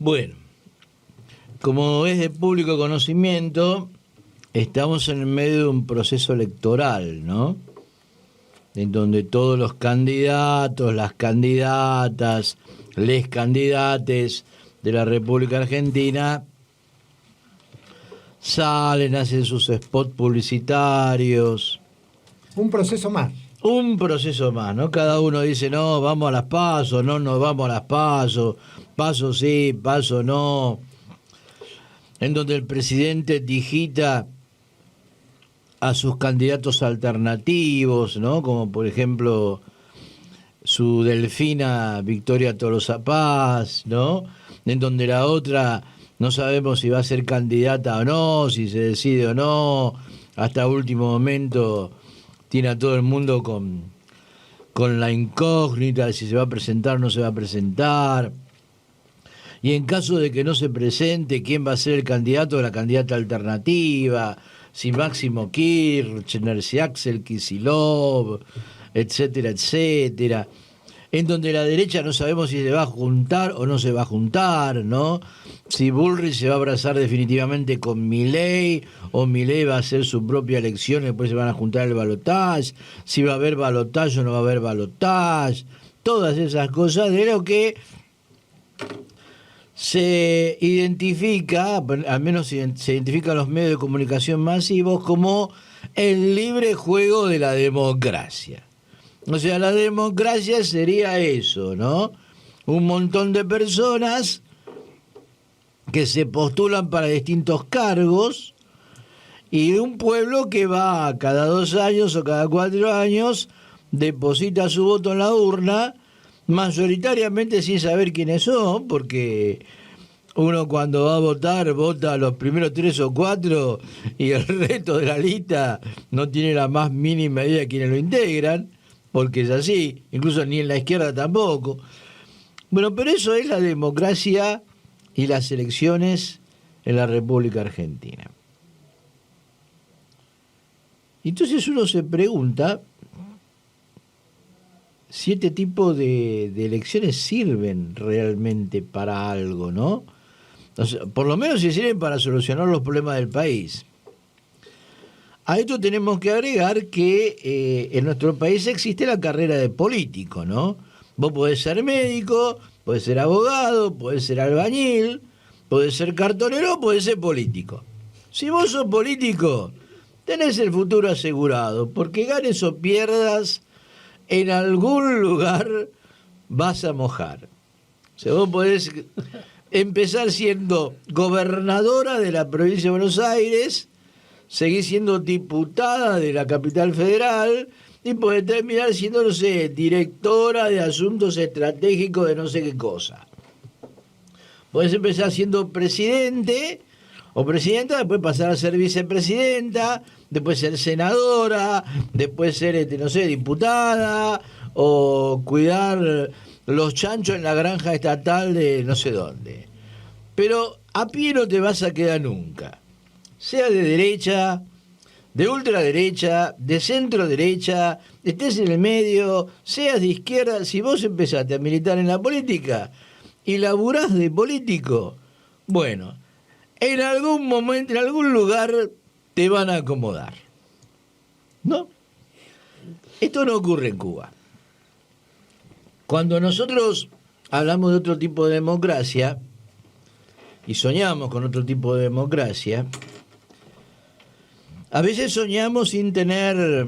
Bueno, como es de público conocimiento, estamos en el medio de un proceso electoral, ¿no? En donde todos los candidatos, las candidatas, les candidates de la República Argentina salen, hacen sus spots publicitarios. Un proceso más. Un proceso más, ¿no? Cada uno dice, no, vamos a las PASO, no nos vamos a las PASO, PASO sí, PASO no. En donde el presidente digita a sus candidatos alternativos, ¿no? Como por ejemplo su delfina Victoria Tolosa Paz, ¿no? En donde la otra no sabemos si va a ser candidata o no, si se decide o no, hasta último momento tiene a todo el mundo con la incógnita de si se va a presentar o no se va a presentar. Y en caso de que no se presente, ¿quién va a ser el candidato o la candidata alternativa? Si Máximo Kirchner, si Axel Kicillof, etcétera, etcétera. En donde la derecha no sabemos si se va a juntar o no se va a juntar, ¿no? Si Bullrich se va a abrazar definitivamente con Milei o Milei va a hacer su propia elección y después se van a juntar el balotaje, si va a haber balotaje o no va a haber balotaje, todas esas cosas de lo que se identifica, al menos se identifican los medios de comunicación masivos como el libre juego de la democracia. O sea, la democracia sería eso, ¿no? Un montón de personas que se postulan para distintos cargos y un pueblo que va cada 2 años o cada 4 años, deposita su voto en la urna, mayoritariamente sin saber quiénes son, porque uno cuando va a votar vota a los primeros 3 o 4 y el resto de la lista no tiene la más mínima idea de quiénes lo integran, porque es así, incluso ni en la izquierda tampoco. Bueno, pero eso es la democracia y las elecciones en la República Argentina. Entonces uno se pregunta si este tipo de elecciones sirven realmente para algo, ¿no? O sea, por lo menos si sirven para solucionar los problemas del país. A esto tenemos que agregar que en nuestro país existe la carrera de político, ¿no? Vos podés ser médico, podés ser abogado, podés ser albañil, podés ser cartonero, podés ser político. Si vos sos político, tenés el futuro asegurado, porque ganes o pierdas, en algún lugar vas a mojar. O sea, vos podés empezar siendo gobernadora de la provincia de Buenos Aires, seguir siendo diputada de la capital federal y podés terminar siendo, no sé, directora de asuntos estratégicos de no sé qué cosa. Podés empezar siendo presidente o presidenta, después pasar a ser vicepresidenta, después ser senadora, después ser, no sé, diputada, o cuidar los chanchos en la granja estatal de no sé dónde. Pero a pie no te vas a quedar nunca. Sea de derecha, de ultraderecha, de centro derecha, estés en el medio, seas de izquierda, si vos empezaste a militar en la política y laburás de político, bueno, en algún momento, en algún lugar te van a acomodar. ¿No? Esto no ocurre en Cuba. Cuando nosotros hablamos de otro tipo de democracia y soñamos con otro tipo de democracia, a veces soñamos sin tener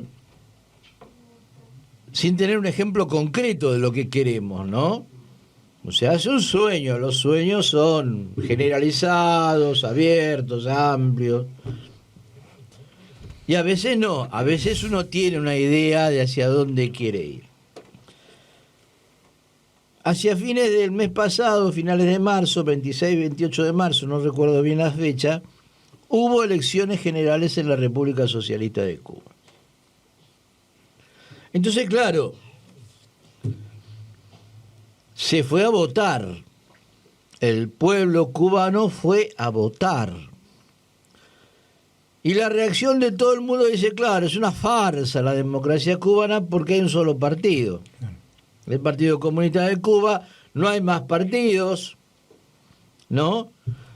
un ejemplo concreto de lo que queremos, ¿no? O sea, es un sueño, los sueños son generalizados, abiertos, amplios. Y a veces no, a veces uno tiene una idea de hacia dónde quiere ir. Hacia fines del mes pasado, finales de marzo, 26, 28 de marzo, no recuerdo bien la fecha, hubo elecciones generales en la República Socialista de Cuba. Entonces, claro, se fue a votar. El pueblo cubano fue a votar. Y la reacción de todo el mundo dice, claro, es una farsa la democracia cubana porque hay un solo partido. El Partido Comunista de Cuba, no hay más partidos. ¿no?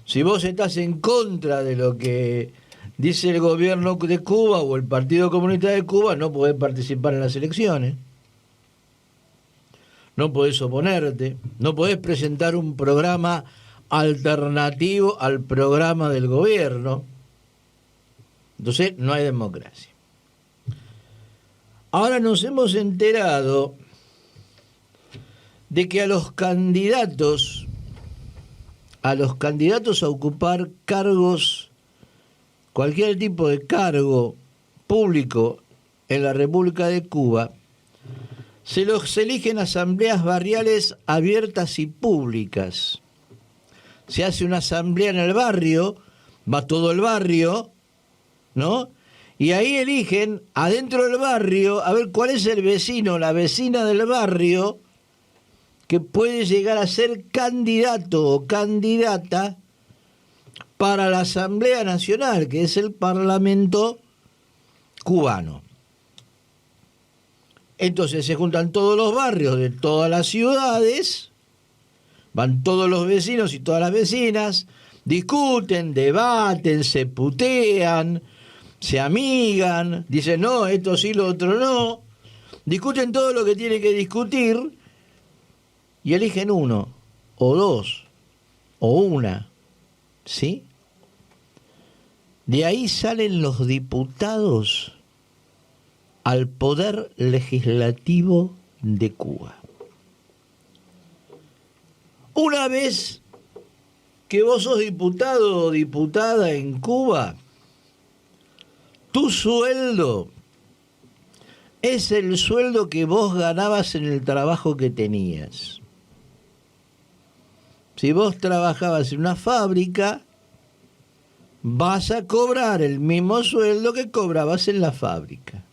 Si vos estás en contra de lo que dice el gobierno de Cuba o el Partido Comunista de Cuba, no podés participar en las elecciones. No podés oponerte, no podés presentar un programa alternativo al programa del gobierno. Entonces no hay democracia. Ahora nos hemos enterado de que a los candidatos a ocupar cargos, cualquier tipo de cargo público en la República de Cuba, se los eligen asambleas barriales abiertas y públicas. Se hace una asamblea en el barrio, va todo el barrio, ¿no? Y ahí eligen adentro del barrio a ver cuál es el vecino, la vecina del barrio que puede llegar a ser candidato o candidata para la Asamblea Nacional, que es el Parlamento cubano. Entonces se juntan todos los barrios de todas las ciudades, van todos los vecinos y todas las vecinas, discuten, debaten, se putean, se amigan, dicen no, esto sí, lo otro no, discuten todo lo que tienen que discutir y eligen uno, o dos, o una, ¿sí? De ahí salen los diputados al poder legislativo de Cuba. Una vez que vos sos diputado o diputada en Cuba, tu sueldo es el sueldo que vos ganabas en el trabajo que tenías. Si vos trabajabas en una fábrica, vas a cobrar el mismo sueldo que cobrabas en la fábrica.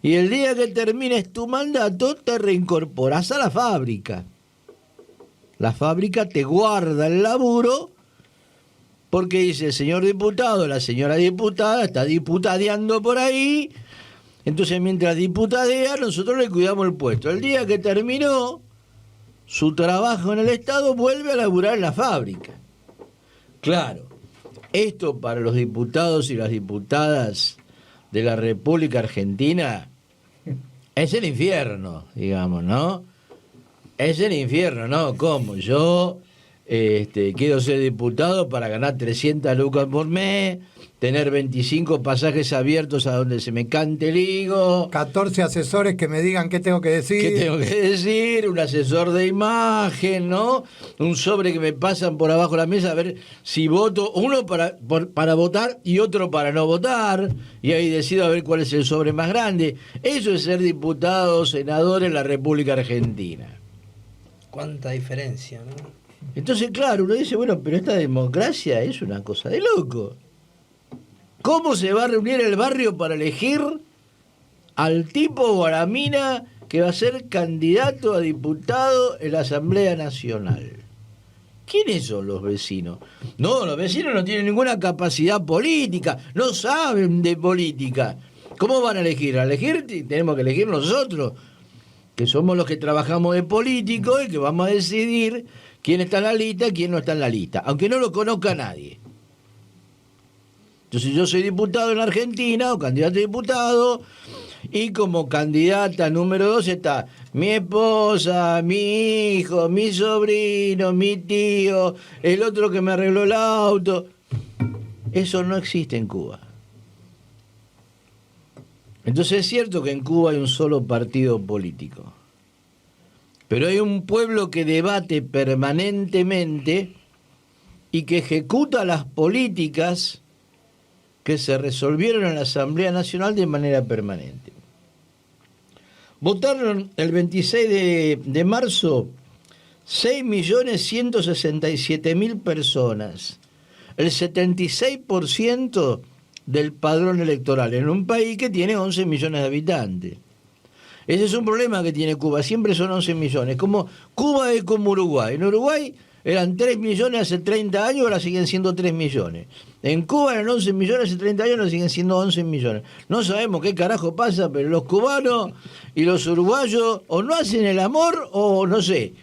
Y el día que termines tu mandato, te reincorporás a la fábrica. La fábrica te guarda el laburo porque dice, el señor diputado, la señora diputada está diputadeando por ahí. Entonces, mientras diputadea, nosotros le cuidamos el puesto. El día que terminó su trabajo en el Estado, vuelve a laburar en la fábrica. Claro, esto para los diputados y las diputadas de la República Argentina es el infierno, digamos, ¿no? Es el infierno, ¿no? ¿Cómo? Yo quiero ser diputado para ganar 300 lucas por mes, tener 25 pasajes abiertos a donde se me cante el higo. 14 asesores que me digan qué tengo que decir. ¿Qué tengo que decir? Un asesor de imagen, ¿no? Un sobre que me pasan por abajo de la mesa a ver si voto, uno para votar y otro para no votar, y ahí decido a ver cuál es el sobre más grande. Eso es ser diputado o senador en la República Argentina. Cuánta diferencia, ¿no? Entonces, claro, uno dice, bueno, pero esta democracia es una cosa de loco. ¿Cómo se va a reunir el barrio para elegir al tipo o a la mina que va a ser candidato a diputado en la Asamblea Nacional? ¿Quiénes son los vecinos? No, los vecinos no tienen ninguna capacidad política, no saben de política. ¿Cómo van a elegir? A elegir tenemos que elegir nosotros, que somos los que trabajamos de políticos y que vamos a decidir quién está en la lista y quién no está en la lista, aunque no lo conozca nadie. Entonces yo soy diputado en Argentina o candidato a diputado y como candidata número 2 está mi esposa, mi hijo, mi sobrino, mi tío, el otro que me arregló el auto. Eso no existe en Cuba. Entonces es cierto que en Cuba hay un solo partido político, pero hay un pueblo que debate permanentemente y que ejecuta las políticas que se resolvieron en la Asamblea Nacional de manera permanente. Votaron el 26 de marzo 6.167.000 personas, el 76% del padrón electoral, en un país que tiene 11 millones de habitantes. Ese es un problema que tiene Cuba, siempre son 11 millones. Como Cuba es como Uruguay. En Uruguay eran 3 millones hace 30 años, ahora siguen siendo 3 millones. En Cuba eran 11 millones hace 30 años, ahora siguen siendo 11 millones. No sabemos qué carajo pasa, pero los cubanos y los uruguayos o no hacen el amor o no sé.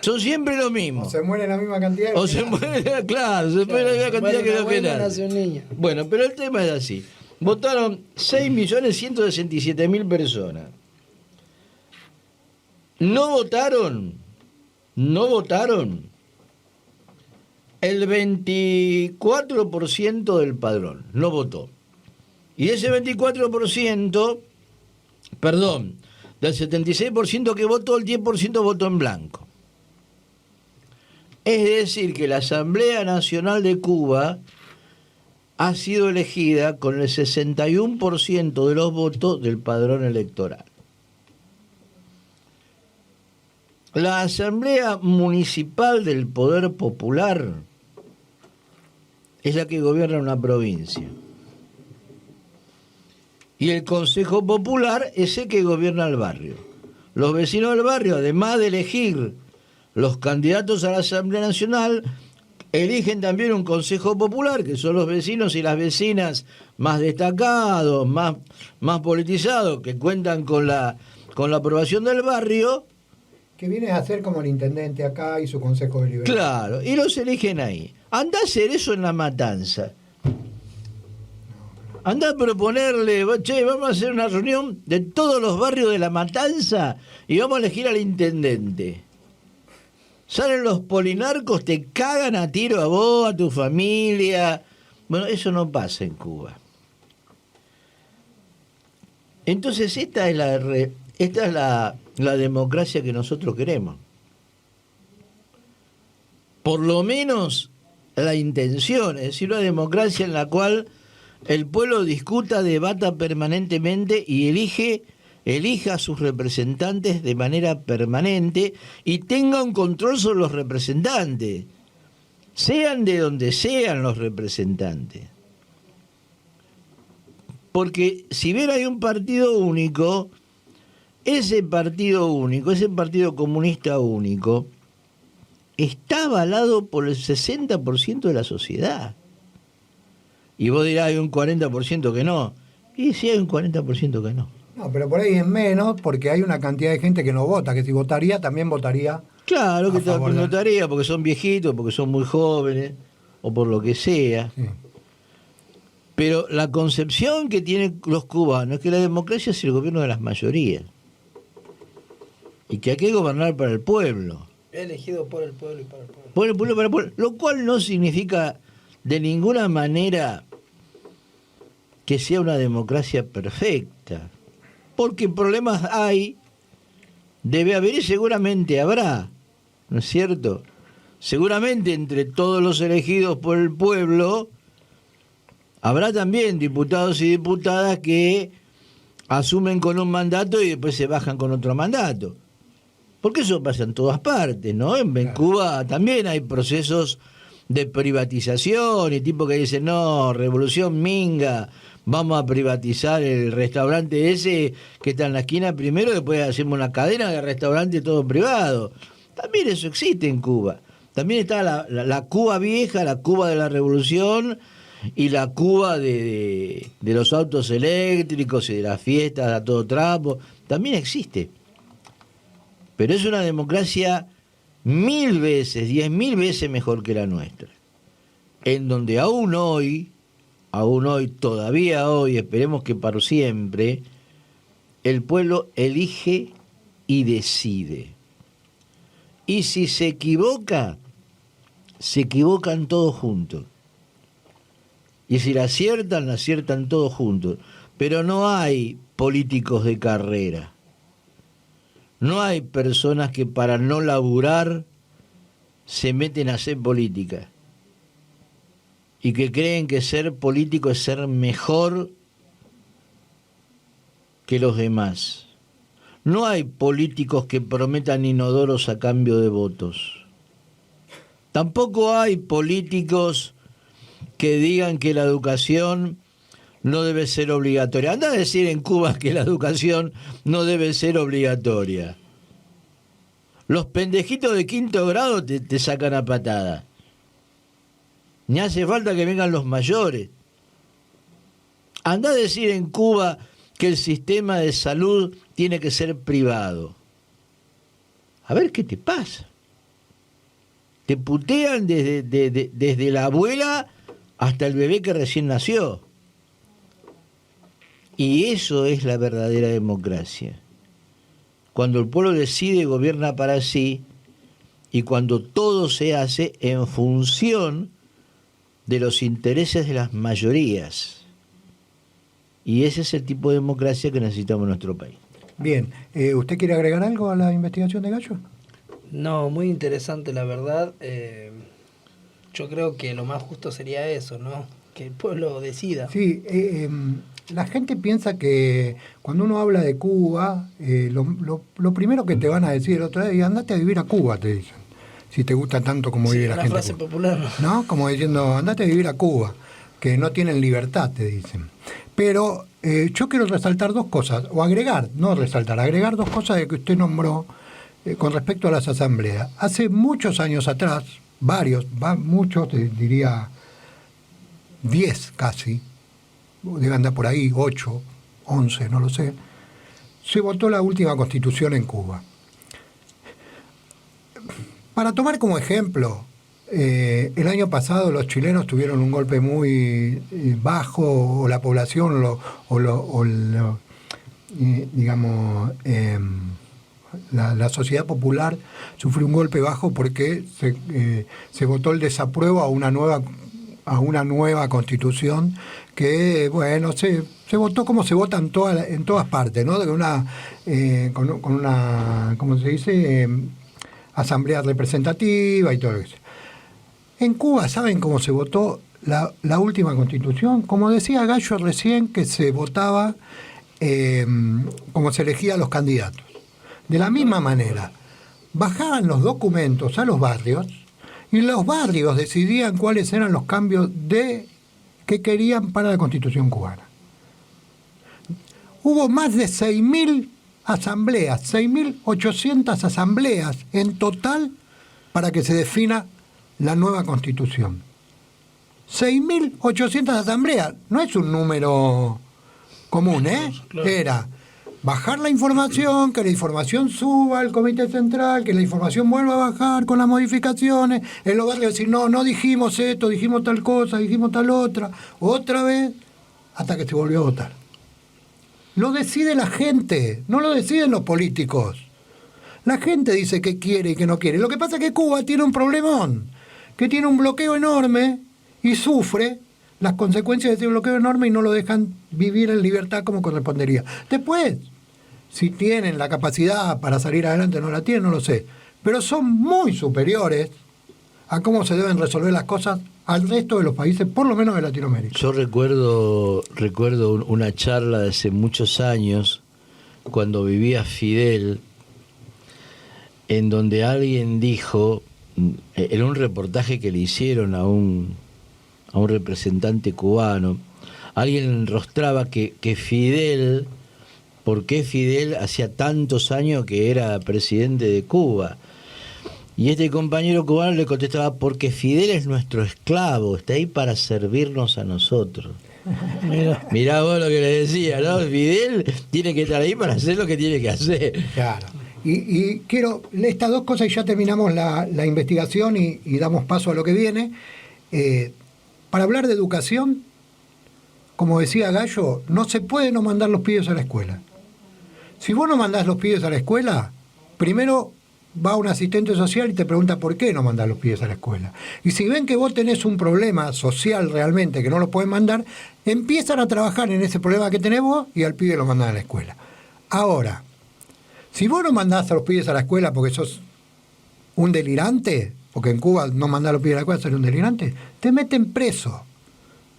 son siempre lo mismo. O se muere la misma cantidad. O se muere, claro, se muere la misma cantidad que lo que nace. nace un niño. Bueno, pero el tema es así. Votaron 6.167.000 personas. No votaron el 24% del padrón. No votó. Y de ese 24%, perdón, del 76% que votó, el 10% votó en blanco. Es decir, que la Asamblea Nacional de Cuba ha sido elegida con el 61% de los votos del padrón electoral. La Asamblea Municipal del Poder Popular es la que gobierna una provincia. Y el Consejo Popular es el que gobierna el barrio. Los vecinos del barrio, además de elegir los candidatos a la Asamblea Nacional, eligen también un Consejo Popular, que son los vecinos y las vecinas más destacados, más politizados, que cuentan con la aprobación del barrio. Que viene a ser como el intendente acá y su consejo deliberante. Claro, y los eligen ahí. Anda a hacer eso en La Matanza. Anda a proponerle, che, vamos a hacer una reunión de todos los barrios de La Matanza y vamos a elegir al intendente. Salen los polinarcos, te cagan a tiro a vos, a tu familia. Bueno, eso no pasa en Cuba. Entonces esta es la democracia que nosotros queremos. Por lo menos la intención, es decir, una democracia en la cual el pueblo discuta, debata permanentemente y elija a sus representantes de manera permanente y tenga un control sobre los representantes, sean de donde sean los representantes. Porque si bien hay un partido único, ese partido comunista único, está avalado por el 60% de la sociedad. Y vos dirás, hay un 40% que no. Y sí hay un 40% que no. No, pero por ahí es menos porque hay una cantidad de gente que no vota, que si votaría, también votaría. Claro, que también votaría porque son viejitos, porque son muy jóvenes, o por lo que sea. Sí. Pero la concepción que tienen los cubanos es que la democracia es el gobierno de las mayorías. Y que hay que gobernar para el pueblo. Elegido por el pueblo y para el pueblo. Por el pueblo, para el pueblo. Lo cual no significa de ninguna manera que sea una democracia perfecta. Porque problemas hay, debe haber y seguramente habrá, ¿no es cierto? Seguramente entre todos los elegidos por el pueblo habrá también diputados y diputadas que asumen con un mandato y después se bajan con otro mandato. Porque eso pasa en todas partes, ¿no? En Cuba también hay procesos de privatización y tipo que dicen, no, revolución minga, vamos a privatizar el restaurante ese que está en la esquina primero, después hacemos una cadena de restaurantes todo privado. También eso existe en Cuba. También está la Cuba vieja, la Cuba de la revolución y la Cuba de los autos eléctricos y de las fiestas a todo trapo. También existe. Pero es una democracia 1000 veces, 10.000 veces mejor que la nuestra. En donde aún hoy, todavía hoy, esperemos que para siempre, el pueblo elige y decide. Y si se equivocan todos juntos. Y si la aciertan todos juntos. Pero no hay políticos de carrera. No hay personas que para no laburar se meten a hacer política y que creen que ser político es ser mejor que los demás. No hay políticos que prometan inodoros a cambio de votos. Tampoco hay políticos que digan que la educación no debe ser obligatoria. Anda a decir en Cuba que la educación no debe ser obligatoria. Los pendejitos de 5º grado te sacan a patada. Ni hace falta que vengan los mayores. Anda a decir en Cuba que el sistema de salud tiene que ser privado. A ver qué te pasa. Te putean desde la abuela hasta el bebé que recién nació. Y eso es la verdadera democracia. Cuando el pueblo decide, gobierna para sí, y cuando todo se hace en función de los intereses de las mayorías. Y ese es el tipo de democracia que necesitamos en nuestro país. Bien, ¿usted quiere agregar algo a la investigación de Gallo? No, muy interesante la verdad. Yo creo que lo más justo sería eso, ¿no? Que el pueblo decida. Sí, la gente piensa que cuando uno habla de Cuba, lo primero que te van a decir el otro día es andate a vivir a Cuba, te dicen. Si te gusta tanto como vive la gente. Una frase popular. ¿No? Como diciendo, andate a vivir a Cuba, que no tienen libertad, te dicen. Pero yo quiero resaltar dos cosas, o agregar, no resaltar, agregar dos cosas de que usted nombró con respecto a las asambleas. Hace muchos años atrás, muchos, te diría 10 casi, debe andar por ahí, 8, 11, no lo sé, se votó la última constitución en Cuba. Para tomar como ejemplo, el año pasado los chilenos tuvieron un golpe muy bajo, o la población, la sociedad popular sufrió un golpe bajo porque se votó el desapruebo a una nueva constitución que, bueno, se votó como se vota en todas partes, ¿no? Con una, ¿cómo se dice? Asamblea representativa y todo eso. En Cuba, ¿saben cómo se votó la última constitución? Como decía Gallo recién, que se votaba como se elegía a los candidatos. De la misma manera, bajaban los documentos a los barrios y los barrios decidían cuáles eran los cambios que querían para la Constitución cubana. Hubo más de 6.000 asambleas, 6.800 asambleas en total para que se defina la nueva Constitución. 6.800 asambleas, no es un número común, ¿eh? Claro. Era bajar la información, que la información suba al Comité Central, que la información vuelva a bajar con las modificaciones, en los barrios decir, no dijimos esto, dijimos tal cosa, dijimos tal otra vez, hasta que se volvió a votar. Lo decide la gente, no lo deciden los políticos. La gente dice qué quiere y qué no quiere. Lo que pasa es que Cuba tiene un problemón, que tiene un bloqueo enorme y sufre las consecuencias de ese bloqueo enorme y no lo dejan vivir en libertad como correspondería. Después, si tienen la capacidad para salir adelante, no la tienen, no lo sé. Pero son muy superiores a cómo se deben resolver las cosas al resto de los países, por lo menos de Latinoamérica. Yo recuerdo una charla de hace muchos años, cuando vivía Fidel, en donde alguien dijo, en un reportaje que le hicieron a un representante cubano, alguien enrostraba que Fidel, ¿por qué Fidel hacía tantos años que era presidente de Cuba? Y este compañero cubano le contestaba, porque Fidel es nuestro esclavo, está ahí para servirnos a nosotros. Mirá vos lo que le decía, ¿no? Fidel tiene que estar ahí para hacer lo que tiene que hacer. Claro. Y quiero estas dos cosas y ya terminamos la investigación y damos paso a lo que viene. Para hablar de educación, como decía Gallo, no se puede no mandar los pibes a la escuela. Si vos no mandás los pibes a la escuela, primero va un asistente social y te pregunta por qué no mandás los pibes a la escuela. Y si ven que vos tenés un problema social realmente que no lo pueden mandar, empiezan a trabajar en ese problema que tenés vos y al pibe lo mandan a la escuela. Ahora, si vos no mandás a los pibes a la escuela porque sos un delirante, porque en Cuba no mandar a los pibes a la escuela ser un delirante, te meten preso.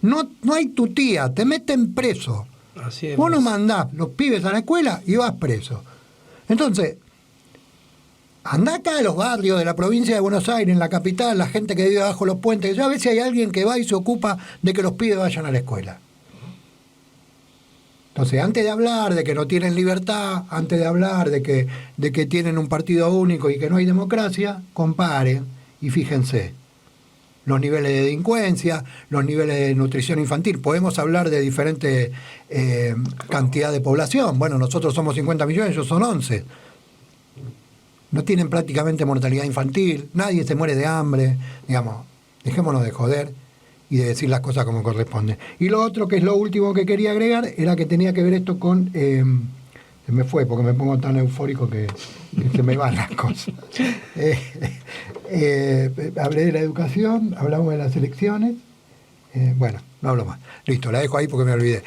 No hay tutía, te meten preso. Así es. Vos no mandás los pibes a la escuela y vas preso. Entonces, andá acá a los barrios de la provincia de Buenos Aires, en la capital, la gente que vive bajo los puentes, ya a ver si hay alguien que va y se ocupa de que los pibes vayan a la escuela. Entonces, antes de hablar de que no tienen libertad, antes de hablar de que tienen un partido único y que no hay democracia, comparen y fíjense los niveles de delincuencia, los niveles de nutrición infantil. Podemos hablar de diferentes cantidad de población. Bueno, nosotros somos 50 millones, ellos son 11. no tienen prácticamente mortalidad infantil, nadie se muere de hambre, digamos, dejémonos de joder y de decir las cosas como corresponden. Y lo otro, que es lo último que quería agregar, era que tenía que ver esto con... se me fue porque me pongo tan eufórico que se me van las cosas. Hablé de la educación, hablamos de las elecciones, bueno, no hablo más. Listo, la dejo ahí porque me olvidé.